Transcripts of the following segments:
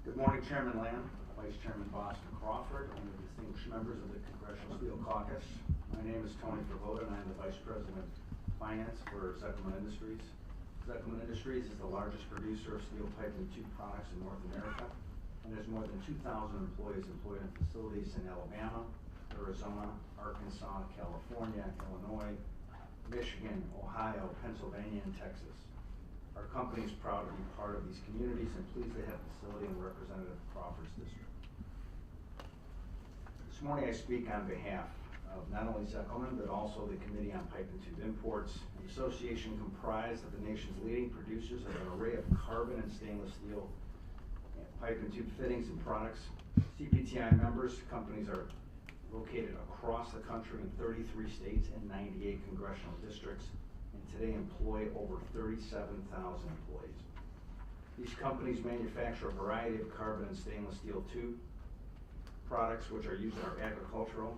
Good morning, Chairman Lamb, Vice Chairman Boston Crawford, and the distinguished members of the Congressional Steel Caucus. My name is Tony Frabotta, and I'm the Vice President of Finance for Zekelman Industries. Zekelman Industries is the largest producer of steel pipe and tube products in North America, and there's more than 2,000 employees employed in facilities in Alabama, Arizona, Arkansas, California, Illinois, Michigan, Ohio, Pennsylvania, and Texas. Our company is proud to be part of these communities and pleased to have a facility in Representative Crawford's district. This morning I speak on behalf of not only Zekelman, but also the Committee on Pipe and Tube Imports, an association comprised of the nation's leading producers of an array of carbon and stainless steel pipe and tube fittings and products. CPTI members companies are located across the country in 33 states and 98 congressional districts, and today employ over 37,000 employees. These companies manufacture a variety of carbon and stainless steel tube products which are used in our agricultural,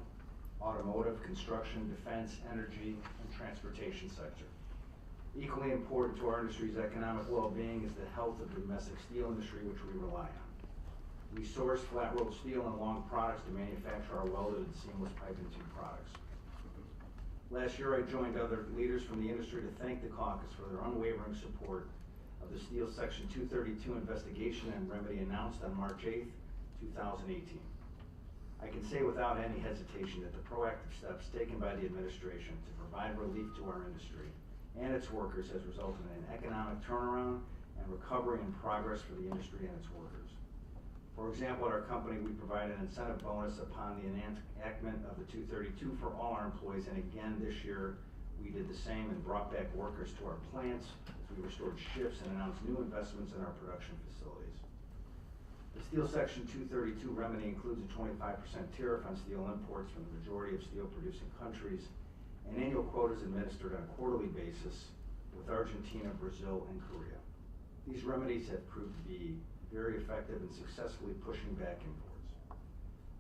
automotive, construction, defense, energy, and transportation sector. Equally important to our industry's economic well-being is the health of the domestic steel industry, which we rely on. We source flat-rolled steel and long products to manufacture our welded and seamless pipe and tube products. Last year, I joined other leaders from the industry to thank the caucus for their unwavering support of the Steel Section 232 investigation and remedy announced on March 8th, 2018. I can say without any hesitation that the proactive steps taken by the administration to provide relief to our industry and its workers has resulted in an economic turnaround and recovery and progress for the industry and its workers. For example, at our company, we provide an incentive bonus upon the enactment of the 232 for all our employees, and again this year we did the same and brought back workers to our plants as we restored shifts and announced new investments in our production facilities. The Steel Section 232 remedy includes a 25% tariff on steel imports from the majority of steel-producing countries, and annual quotas administered on a quarterly basis with Argentina, Brazil, and Korea. These remedies have proved to be very effective in successfully pushing back imports.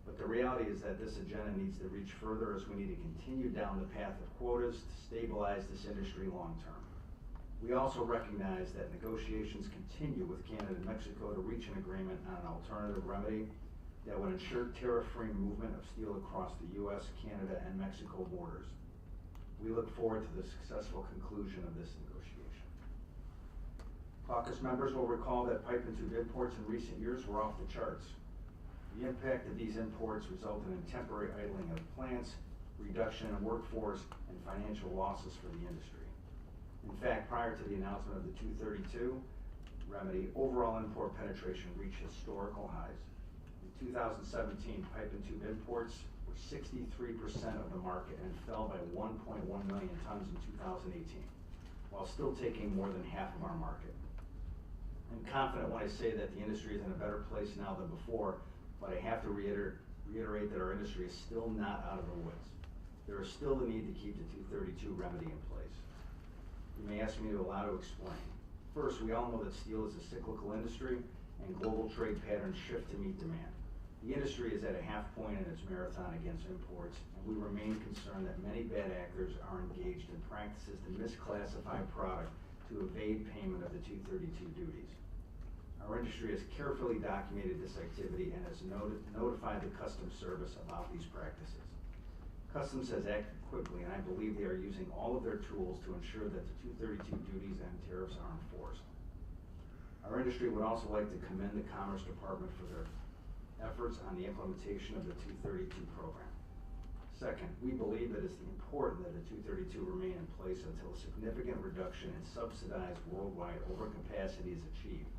But the reality is that this agenda needs to reach further, as we need to continue down the path of quotas to stabilize this industry long term. We also recognize that negotiations continue with Canada and Mexico to reach an agreement on an alternative remedy that would ensure tariff-free movement of steel across the U.S., Canada, and Mexico borders. We look forward to the successful conclusion of this negotiation. Caucus members will recall that pipe and tube imports in recent years were off the charts. The impact of these imports resulted in temporary idling of plants, reduction in workforce, and financial losses for the industry. In fact, prior to the announcement of the 232 remedy, overall import penetration reached historical highs. In 2017, pipe and tube imports were 63% of the market and fell by 1.1 million tons in 2018, while still taking more than half of our market. I'm confident when I say that the industry is in a better place now than before, but I have to reiterate that our industry is still not out of the woods. There is still the need to keep the 232 remedy in place. You may ask me to allow to explain. First, we all know that steel is a cyclical industry and global trade patterns shift to meet demand. The industry is at a half point in its marathon against imports, and we remain concerned that many bad actors are engaged in practices to misclassify product to evade payment of the 232 duties. Our industry has carefully documented this activity and has notified the Customs Service about these practices. Customs has acted quickly, and I believe they are using all of their tools to ensure that the 232 duties and tariffs are enforced. Our industry would also like to commend the Commerce Department for their efforts on the implementation of the 232 program. Second, we believe that it's important that the 232 remain in place until a significant reduction in subsidized worldwide overcapacity is achieved.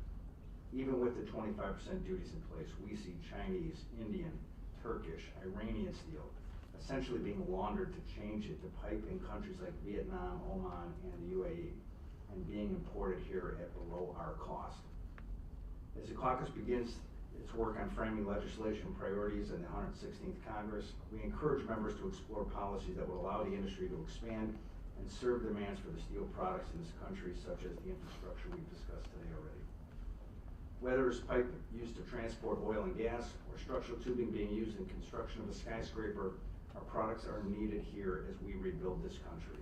Even with the 25% duties in place, we see Chinese, Indian, Turkish, Iranian steel essentially being laundered to change it to pipe in countries like Vietnam, Oman, and the UAE, and being imported here at below our cost. As the caucus begins its work on framing legislation priorities in the 116th Congress, we encourage members to explore policies that will allow the industry to expand and serve demands for the steel products in this country, such as the infrastructure we've discussed today already. Whether it's pipe used to transport oil and gas or structural tubing being used in construction of a skyscraper, our products are needed here as we rebuild this country.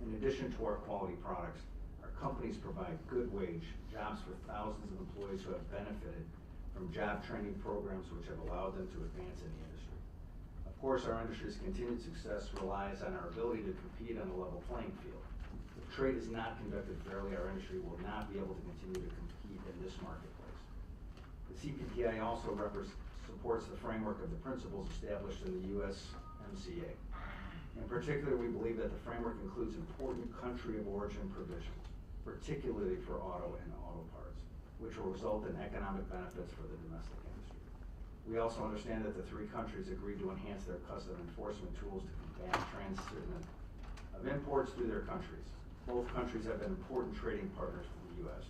In addition to our quality products, our companies provide good wage jobs for thousands of employees who have benefited from job training programs which have allowed them to advance in the industry. Of course, our industry's continued success relies on our ability to compete on a level playing field. If trade is not conducted fairly, our industry will not be able to continue to compete in this marketplace. The CPTI also supports the framework of the principles established in the USMCA. In particular, we believe that the framework includes important country of origin provisions, particularly for auto and auto parts, which will result in economic benefits for the domestic industry. We also understand that the three countries agreed to enhance their custom enforcement tools to combat transshipment of imports through their countries. Both countries have been important trading partners for the U.S.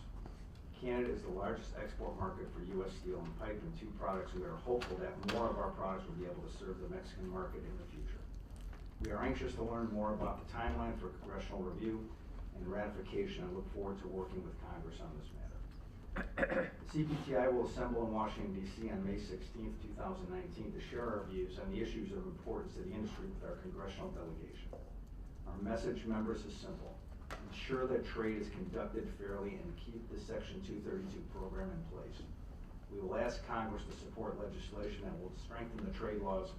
Canada is the largest export market for U.S. steel and pipe and two products. We are hopeful that more of our products will be able to serve the Mexican market in the future. We are anxious to learn more about the timeline for congressional review and ratification and look forward to working with Congress on this matter. The CPTI will assemble in Washington, D.C. on May 16th, 2019 to share our views on the issues of importance to the industry with our congressional delegation. Our message, members, is simple. Ensure that trade is conducted fairly and keep the Section 232 program in place. We will ask Congress to support legislation that will strengthen the trade laws,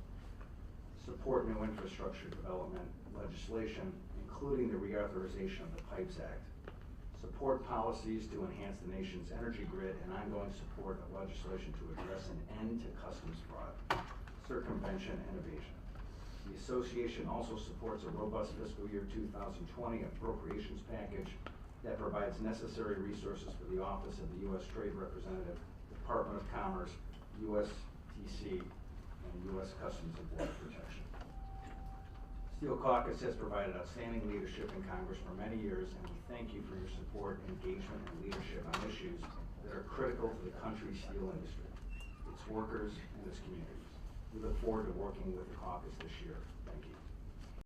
support new infrastructure development legislation, including the reauthorization of the Pipes Act, support policies to enhance the nation's energy grid, and ongoing support of legislation to address an end to customs fraud, circumvention, and evasion. The association also supports a robust fiscal year 2020 appropriations package that provides necessary resources for the Office of the U.S. Trade Representative, Department of Commerce, USTC, and U.S. Customs and Border Protection. Steel Caucus has provided outstanding leadership in Congress for many years, and we thank you for your support, engagement, and leadership on issues that are critical to the country's steel industry, its workers, and its communities. We look forward to working with the caucus this year. Thank you.